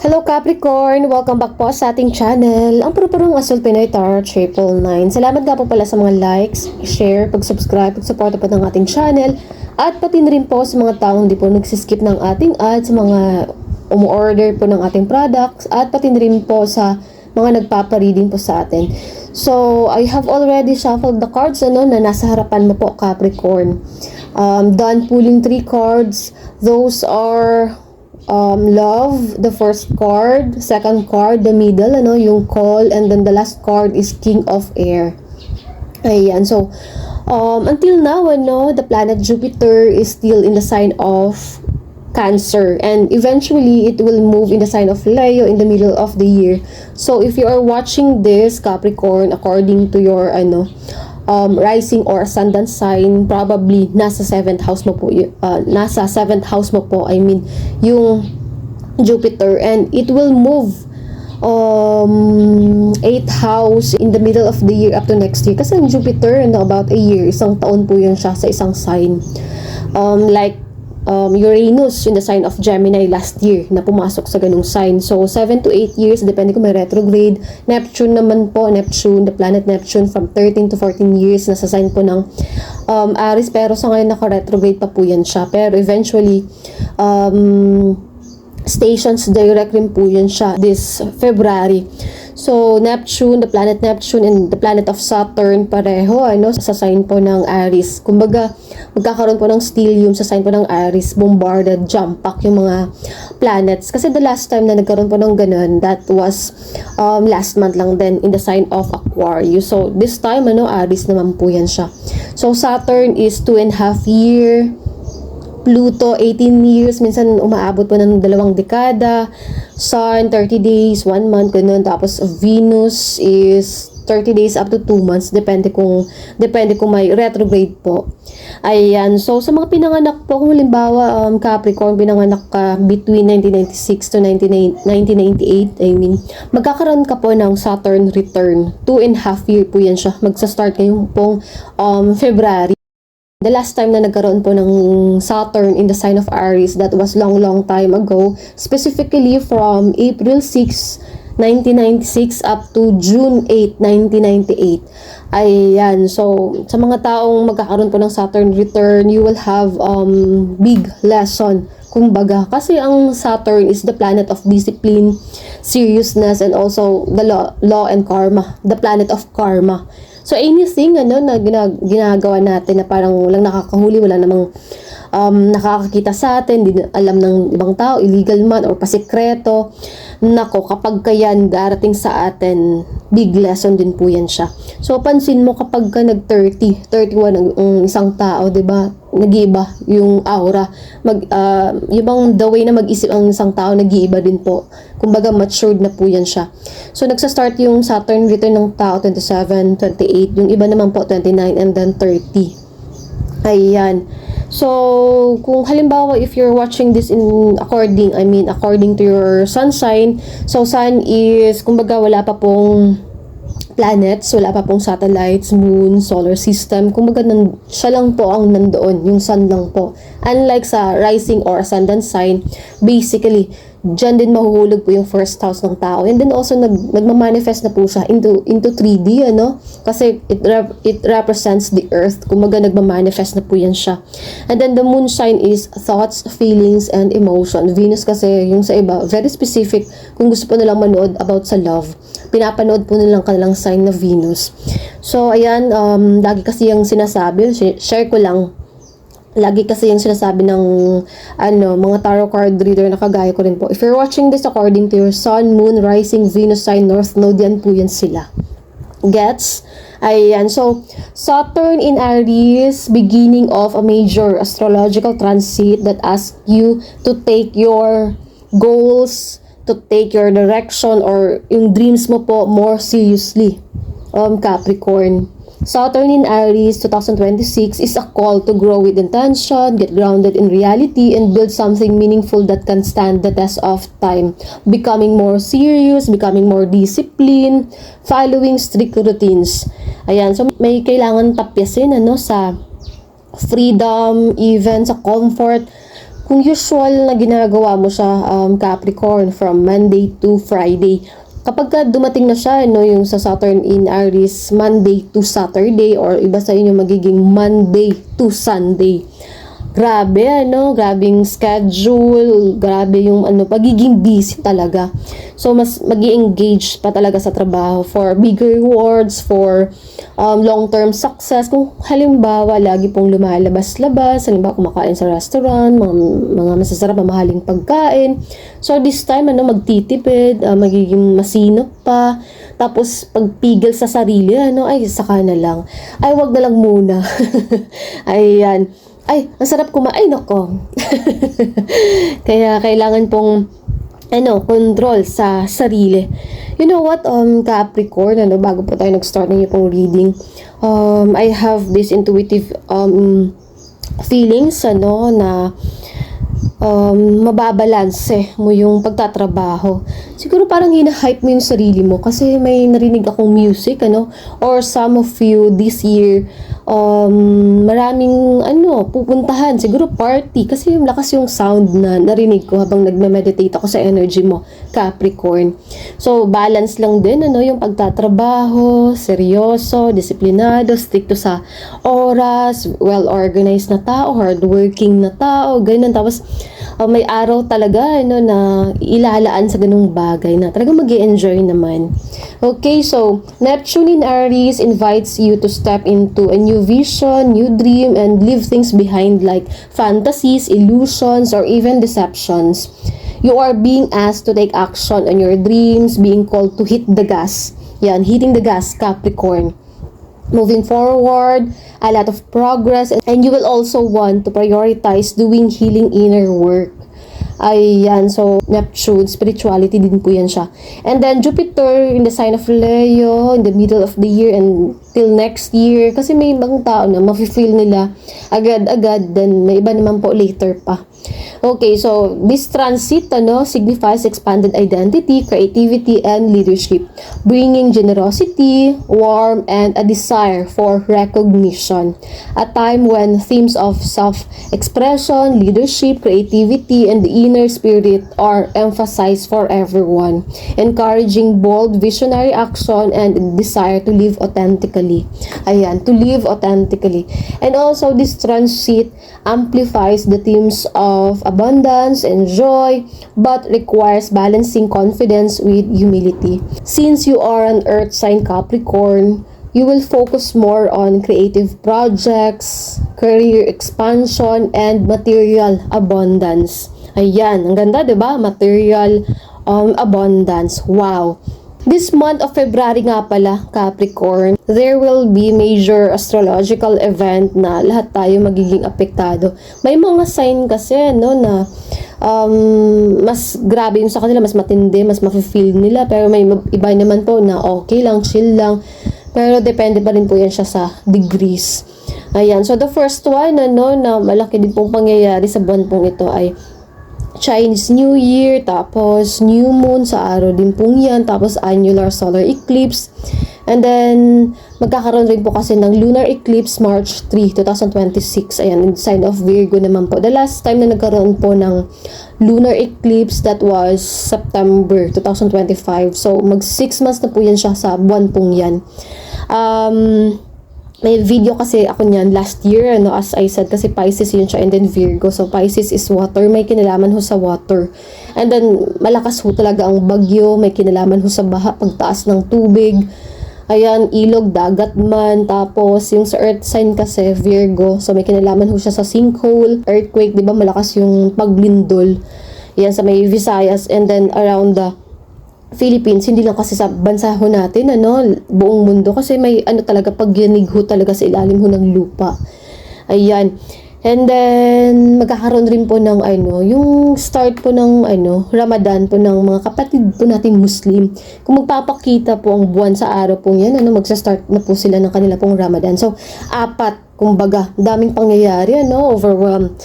Hello Capricorn! Welcome back po sa ating channel, ang puro-purong Azul Pinoy Tarot 999. Salamat nga po pala sa mga likes, share, pag-subscribe, pag-suporta po ng ating channel, at pati na rin po sa mga taong di po nagsiskip ng ating ads, sa mga umu-order po ng ating products, at pati na rin po sa mga nagpapareading po sa atin. So, I have already shuffled the cards na nasa harapan mo po, Capricorn. Done pulling 3 cards. Those are love, the first card, second card, the middle, yung call, and then the last card is King of Air. Ayan, so, until now, the planet Jupiter is still in the sign of Cancer, and eventually, it will move in the sign of Leo in the middle of the year. So, if you are watching this, Capricorn, according to your, rising or ascendant sign, probably nasa 7th house mo po, nasa 7th house mo po, yung Jupiter, and it will move 8th house in the middle of the year up to next year, kasi ang Jupiter, about a year, isang taon po yun siya sa isang sign. Uranus in the sign of Gemini last year na pumasok sa ganung sign. So, 7 to 8 years, depende kung may retrograde. Neptune naman po, the planet Neptune, from 13 to 14 years, nasa sign po ng Aries. Pero sa ngayon, naka-retrograde pa po yan siya. Pero eventually, stations direct rin po yan siya this February. So, Neptune, the planet Neptune, and the planet of Saturn, pareho, sa sign po ng Aries. Kumbaga, magkakaroon po ng stellium sa sign po ng Aries, bombarded, jump pack yung mga planets. Kasi the last time na nagkaroon po ng ganun, that was last month lang din in the sign of Aquarius. So, this time, Aries naman po yan siya. So, Saturn is 2.5 year, Pluto, 18 years, minsan umaabot po ng 2 dekada. Sun, 30 days, 1 month, ganun. Tapos, Venus is 30 days up to 2 months. Depende kung may retrograde po. Ayan. So, sa mga pinanganak po, kung halimbawa, Capricorn, pinanganak ka between 1996 to 1998, magkakaroon ka po ng Saturn return. 2.5 year po yan siya. Magsa-start kayo pong February. The last time na nagkaroon po ng Saturn in the sign of Aries, that was long time ago, specifically from April 6, 1996 up to June 8, 1998. Ayan, so sa mga taong magkakaroon po ng Saturn return, you will have big lesson, kumbaga. Kasi ang Saturn is the planet of discipline, seriousness, and also the law and karma, the planet of karma. So, anything, na ginagawa natin na parang walang nakakahuli, wala namang nakakakita sa atin, di alam ng ibang tao, illegal man or pasikreto, nako, kapag kayan darating sa atin, big lesson din po yan siya. So, pansin mo kapag ka nag-30, 31 ang isang tao, diba? Nag-iiba yung aura. Yung the way na mag-isip ang isang tao, nag-iiba din po. Kumbaga, matured na po yan siya. So, nagsa-start yung Saturn return ng tao, 27, 28. Yung iba naman po, 29 and then 30. Ayan. So, kung halimbawa, if you're watching this according to your sun sign, so sun is, kumbaga, wala pa pong planets, wala pa pong satellites, moon, solar system. Kumbaga, siya lang po ang nandoon, yung sun lang po. Unlike sa rising or ascendant sign, basically, dyan din mahuhulog po yung first house ng tao. And then also, nagmamanifest na po siya into 3D, Kasi it represents the earth. Kumbaga, nagmamanifest na po yan siya. And then, the moon sign is thoughts, feelings, and emotion. Venus kasi, yung sa iba, very specific. Kung gusto po nilang manood about sa love, pinapanood po nilang kanilang sign na Venus. So, ayan, lagi kasi yung sinasabi, share ko lang, lagi kasi yung sinasabi ng mga tarot card reader na kagaya ko rin po. If you're watching this according to your sun, moon, rising, Venus sign, north node, yan po yan sila. Gets? Ayan. So, Saturn in Aries, beginning of a major astrological transit that asks you to take your goals, to take your direction, or yung dreams mo po more seriously. Capricorn. Saturn in Aries 2026 is a call to grow with intention, get grounded in reality, and build something meaningful that can stand the test of time. Becoming more serious, becoming more disciplined, following strict routines. Ayan, so may kailangan tapyasin sa freedom, even sa comfort. kung usual na ginagawa mo siya, Capricorn, from Monday to Friday, kapag ka dumating na siya, no, yung sa Saturn in Aries, Monday to Saturday, or iba sa inyo magiging Monday to Sunday. Grabe, grabing schedule, grabe yung pagiging busy talaga. So, mas mag-i-engage pa talaga sa trabaho for bigger rewards, for long-term success. Kung halimbawa, lagi pong lumalabas-labas, halimbawa kumakain sa restaurant, mga masasarap, mamahaling pagkain. So, this time, magtitipid, magiging masinop pa. Tapos, pagpigil sa sarili, ay, saka na lang. Ay, wag na lang muna. Ayan. Ay, masarap kumain ako. Kaya kailangan pong control sa sarili. You know what, Capricorn, bago po tayo nag-start ng pong reading, I have this intuitive feelings, na mababalanse mo yung pagtatrabaho. Siguro parang hina-hype mo yung sarili mo kasi may narinig akong music, or some of you this year, maraming pupuntahan, siguro party, kasi yung lakas yung sound na narinig ko habang nagme-meditate ako sa energy mo, Capricorn. So, balance lang din, yung pagtatrabaho, seryoso, disiplinado, stricto sa oras, well-organized na tao, hardworking na tao, ganyan. Tapos, may araw talaga, na ilalaan sa ganung bagay na talaga mag-i-enjoy naman. Okay, so, Neptune in Aries invites you to step into a new vision, new dream, and leave things behind like fantasies, illusions, or even deceptions. You are being asked to take action on your dreams, being called to hit the gas. Yan, hitting the gas, Capricorn. Moving forward, a lot of progress, and you will also want to prioritize doing healing inner work. Ayan, so Neptune, spirituality din po yan siya. And then Jupiter in the sign of Leo in the middle of the year and till next year. Kasi may ibang tao na mafe-feel nila agad-agad, then may iba naman po later pa. Okay, so this transit signifies expanded identity, creativity, and leadership, bringing generosity, warmth, and a desire for recognition. A time when themes of self-expression, leadership, creativity, and the inner spirit are emphasized for everyone, encouraging bold, visionary action and desire to live authentically. Ayan, to live authentically. And also, this transit amplifies the themes of abundance and joy, but requires balancing confidence with humility. Since you are an earth sign Capricorn, you will focus more on creative projects, career expansion, and material abundance. Ayan, ang ganda, diba? Material abundance. Wow! This month of February nga pala, Capricorn, there will be major astrological event na lahat tayo magiging apektado. May mga sign kasi, na mas grabe yung sa kanila, mas matindi, mas mafe-feel nila, pero may iba naman po na okay lang, chill lang, pero depende pa rin po yan siya sa degrees. Ayan, so the first one, na malaki din pong pangyayari sa buwan pong ito ay Chinese New Year, tapos New Moon sa araw din pong yan, tapos annular solar eclipse, and then magkakaroon rin po kasi ng lunar eclipse March 3, 2026. Ayan, in sign of Virgo naman po. The last time na nagkaroon po ng lunar eclipse, that was September 2025. So, mag 6 months na po yan siya sa buwan pong yan. May video kasi ako niyan last year, as I said, kasi Pisces yun siya, and then Virgo. So, Pisces is water, may kinalaman ho sa water. And then, malakas ho talaga ang bagyo, may kinalaman ho sa baha, pagtaas ng tubig. Ayan, ilog, dagat man. Tapos, yung sa earth sign kasi, Virgo. So, may kinalaman ho siya sa sinkhole, earthquake, di ba? Malakas yung paglindol. Yan, sa may Visayas, and then around the Philippines, hindi lang kasi sa bansa ho natin, buong mundo, kasi may talaga, pagyanig ho talaga sa ilalim ho ng lupa. Ayan. And then, magkakaroon rin po ng, yung start po ng, Ramadan po ng mga kapatid po nating Muslim. Kung magpapakita po ang buwan sa araw po yan, magsa-start na po sila ng kanila pong Ramadan. So, kumbaga, daming pangyayari, overwhelmed.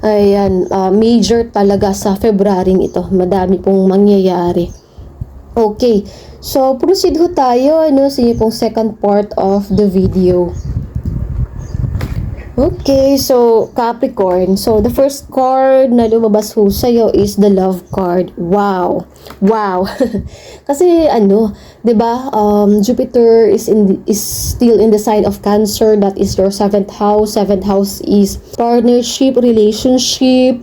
Ayan, major talaga sa February ito. Madami pong mangyayari. Okay, so proceed ho tayo sa pong second part of the video. Okay, so Capricorn. So the first card na lumabas ho sa'yo is the love card. Wow. Wow. Kasi ano, 'di ba? Jupiter is still in the sign of Cancer. That is your seventh house. Seventh house is partnership, relationship,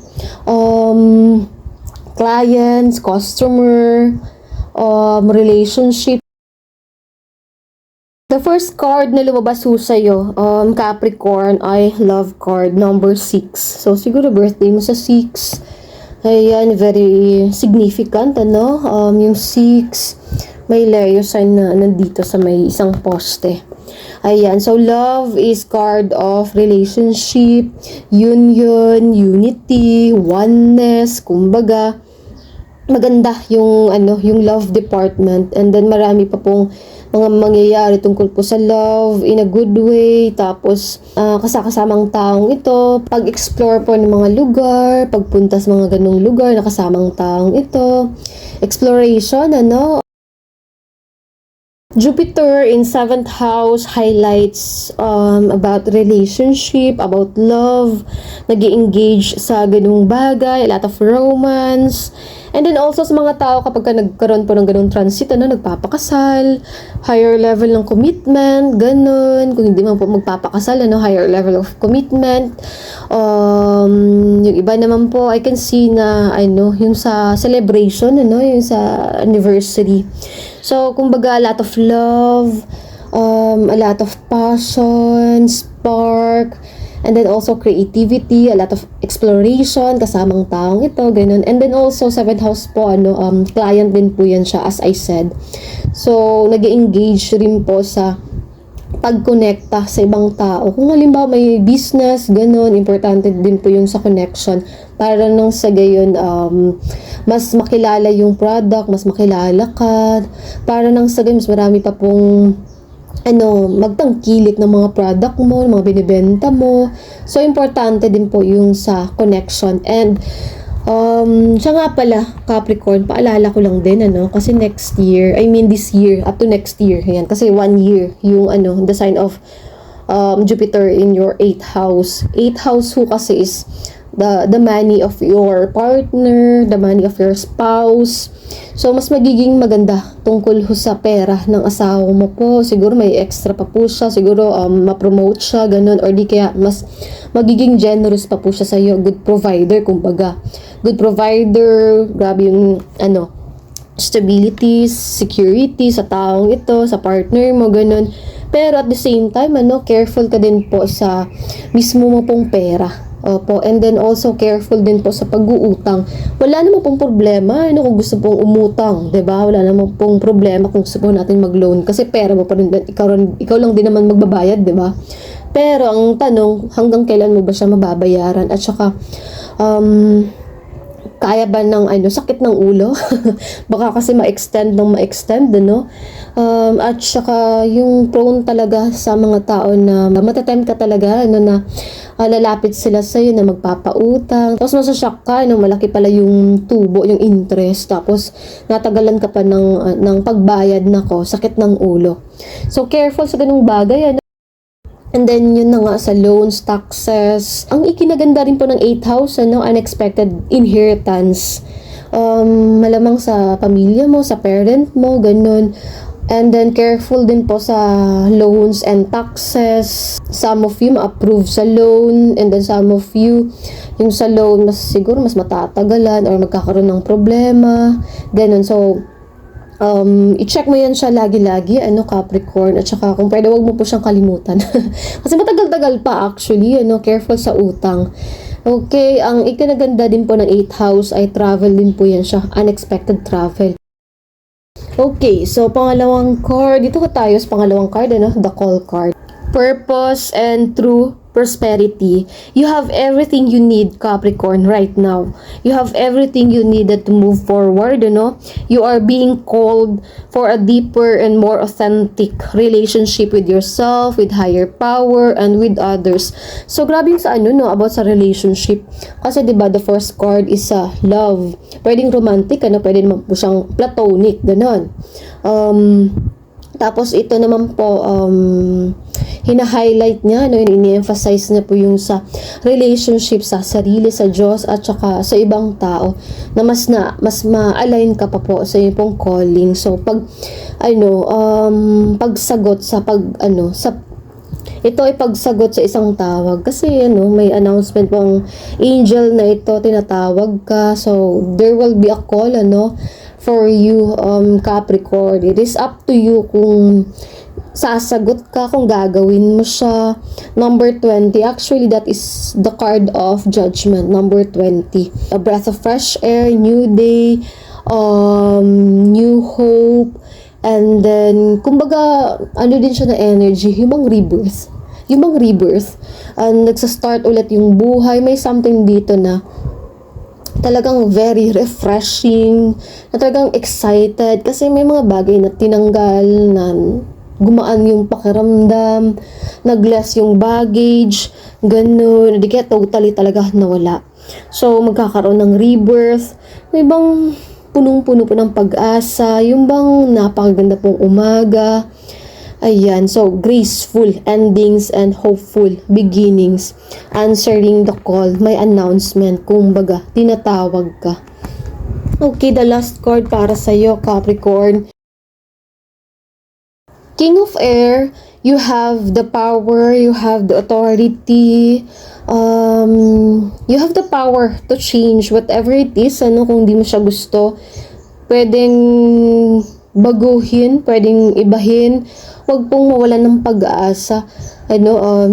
clients, customer, relationship. The first card na lumabas ho sa'yo, Capricorn, ay love card, number 6. So, siguro birthday mo sa 6. Ayan, very significant, ano? Yung 6, may Leo sign na nandito sa may isang poste. Ayan, so love is card of relationship, union, unity, oneness, kumbaga, maganda yung yung love department, and then marami pa pong mga mangyayari tungkol po sa love in a good way. Tapos kasakasamang taong ito, pag-explore po ng mga lugar, pagpunta sa mga ganung lugar na kasamang taong ito, exploration, ano. Jupiter in 7th house highlights about relationship, about love, nag-engage sa ganung bagay, a lot of romance. And then also sa mga tao kapag ka nagkaroon po ng ganung transit, ano, nagpapakasal, higher level ng commitment, ganun. Kung hindi man po magpapakasal, ano, higher level of commitment. Yung iba naman po, I can see na, ano, yung sa celebration, ano, yung sa anniversary. So, kumbaga, a lot of love, a lot of passion, spark, and then also creativity, a lot of exploration, kasamang taong ito, ganun. And then also, 7th house po, ano, client din po yan siya, as I said. So, nag-engage rin po sa pag-connecta sa ibang tao. Kung halimbawa may business, ganun, importante din po yung sa connection. Para nang sa gayon, mas makilala yung product, mas makilala ka. Para nang sa gayon, mas marami pa pong magtangkilik ng mga product mo, mga binibenta mo. So, importante din po yung sa connection. And, siya nga pala, Capricorn, paalala ko lang din, kasi next year, this year, up to next year, yan, kasi 1 year, yung, the sign of, Jupiter in your 8th house. 8th house ho kasi is, the money of your partner, the money of your spouse. So, mas magiging maganda tungkol ho sa pera ng asawa mo po. Siguro may extra pa po siya. Siguro ma-promote siya, ganun. Or di kaya mas magiging generous pa po siya sa iyo. Good provider, kumbaga. Good provider, grabe yung, stability, security sa taong ito, sa partner mo, ganun. Pero at the same time, careful ka din po sa mismo mo pong pera. Opo, and then also careful din po sa pag-uutang. Wala naman pong problema, kung gusto pong umutang, 'di ba? Wala naman pong problema kung gusto po natin mag-loan kasi pera mo pa rin, ikaw lang din naman magbabayad, 'di ba? Pero ang tanong, hanggang kailan mo ba siya mababayaran? At saka kaya ba ng sakit ng ulo? Baka kasi ma-extend, at saka yung prone talaga sa mga tao na matatempt ka talaga, na lalapit sila sa'yo na magpapautang. Tapos masashock ka, malaki pala yung tubo, yung interest. Tapos natagalan ka pa ng pagbayad, sakit ng ulo. So careful sa ganung bagay, And then, yun na nga sa loans, taxes. Ang ikinaganda rin po ng 8th house, unexpected inheritance. Malamang sa pamilya mo, sa parent mo, ganun. And then, careful din po sa loans and taxes. Some of you ma-approve sa loan. And then, some of you, yung sa loan, siguro mas matatagalan or magkakaroon ng problema. Ganun. So, i-check mo yan siya lagi-lagi, Capricorn. At saka, kung pwede, wag mo po siyang kalimutan. Kasi matagal-tagal pa actually, careful sa utang. Okay, ang ikinaganda din po ng 8th house ay travel din po yan siya. Unexpected travel. Okay, so pangalawang card. Dito ko tayo sa pangalawang card, the call card. Purpose and true prosperity. You have everything you need, Capricorn, right now. You have everything you needed to move forward, You are being called for a deeper and more authentic relationship with yourself, with higher power, and with others. So, grabe yung sa about sa relationship. Kasi, diba, the first card is love. Pwedeng romantic, pwede naman po siyang platonic, ganon. Tapos ito naman po, hina-highlight niya, no, ini-emphasize niya po yung sa relationship sa sarili, sa Diyos, at saka sa ibang tao, na mas ma-align ka pa po sa iyong pong calling. So, pagsagot sa ito ay pagsagot sa isang tawag. Kasi, may announcement pong angel na ito, tinatawag ka. So, there will be a call, for you, Capricorn. It is up to you kung sasagot ka, kung gagawin mo siya. Number 20, actually, that is the card of judgment. Number 20. A breath of fresh air, new day, new hope, and then, kumbaga, din siya na energy, yung rebirth. And nagsa-start ulit yung buhay. May something dito na talagang very refreshing, na talagang excited, kasi may mga bagay na tinanggal, na gumaan yung pakiramdam, nag-less yung baggage, ganun, di kaya totally talaga nawala. So, magkakaroon ng rebirth, may bang punong-puno po ng pag-asa, yung bang napakaganda pong umaga. Ayan, so graceful endings and hopeful beginnings. Answering the call, may announcement, kumbaga, tinatawag ka. Okay, the last card para sa'yo, Capricorn. King of Air, you have the power, you have the authority, you have the power to change whatever it is, kung di mo siya gusto. Pwedeng baguhin, pwedeng ibahin. Huwag pong mawalan ng pag-aasa,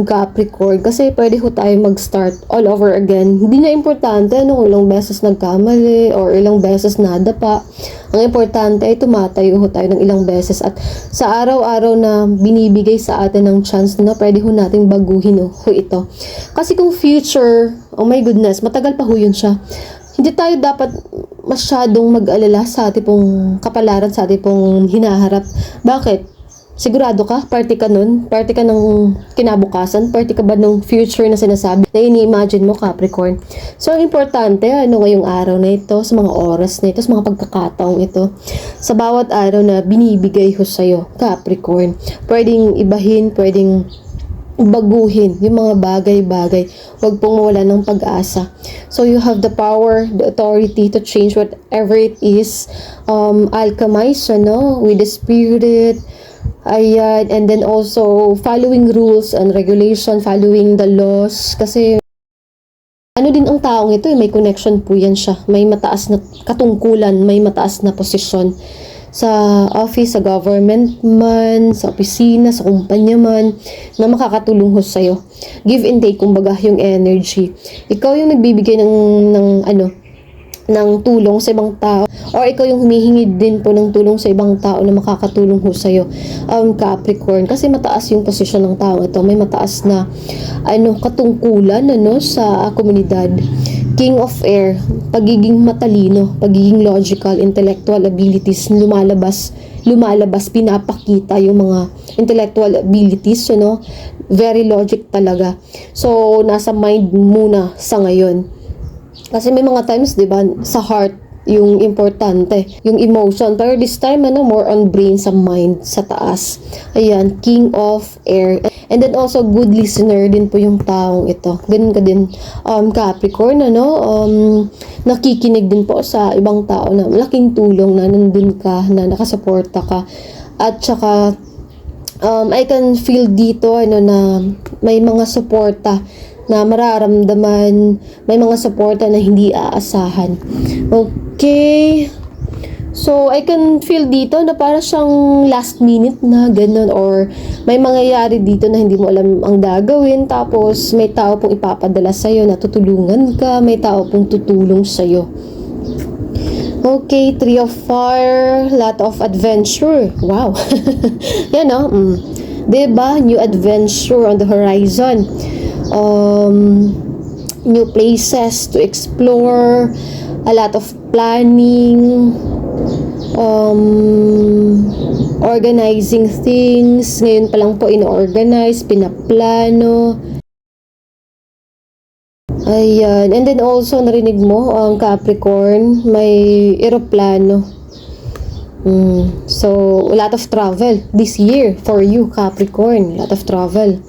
Capricorn, kasi pwede ho tayo mag-start all over again. Hindi na importante kung ilang beses nagkamali or ilang beses nadapa. Ang importante ay tumatayo ho tayo ng ilang beses, at sa araw-araw na binibigay sa atin ng chance na pwede ho nating baguhin ho ito. Kasi kung future, oh my goodness, matagal pa ho yun siya. Hindi tayo dapat masyadong mag-alala sa ating pong kapalaran, sa ating pong hinaharap. Bakit? Sigurado ka? Party ka nun? Party ka ng kinabukasan? Party ka ba ng future na sinasabi na ini-imagine mo, Capricorn? So, ang importante, ngayong araw na ito, sa mga oras na ito, sa mga pagkakataong ito, sa bawat araw na binibigay ko sa'yo, Capricorn, pwedeng ibahin, pwedeng baguhin yung mga bagay-bagay. Huwag pong mawala ng pag-asa. So, you have the power, the authority to change whatever it is. Alchemize, with the spirit. Ayan, and then also following rules and regulation, following the laws, kasi din ang taong ito, may connection po yan siya, may mataas na katungkulan, may mataas na posisyon sa office, sa government man, sa opisina, sa kumpanya man, na makakatulong ho sa'yo. Give and take, kumbaga, yung energy. Ikaw yung nagbibigay ng tulong sa ibang tao, or ikaw yung humihingi din po ng tulong sa ibang tao na makakatulong ho sa'yo, Capricorn, kasi mataas yung posisyon ng tao ito, may mataas na katungkulan sa komunidad. King of Air, pagiging matalino, pagiging logical, intellectual abilities, lumalabas, pinapakita yung mga intellectual abilities, very logic talaga. So, nasa mind muna sa ngayon. Kasi may mga times, di ba, sa heart, yung importante, yung emotion. Pero this time, more on brain, sa mind, sa taas. Ayan, King of Air. And then also, good listener din po yung taong ito. Ganun ka din, Capricorn, nakikinig din po sa ibang tao na malaking tulong na nandun ka, na nakasuporta ka. At saka, I can feel dito, na may mga suporta na mararamdaman, may mga suporta na hindi aasahan. Okay. So, I can feel dito na para siyang last minute na ganun, or may mangyayari dito na hindi mo alam ang gagawin, tapos may tao pong ipapadala sa'yo na tutulungan ka, may tao pong tutulong sa'yo. Okay, Three of Fire, lot of adventure. Wow. Yan, diba? New adventure on the horizon. New places to explore, a lot of planning, organizing things. Ngayon pa lang po ino-organize, pinaplano. Ayan. And then also, narinig mo, Capricorn, may eroplano. So, a lot of travel this year for you, Capricorn. A lot of travel.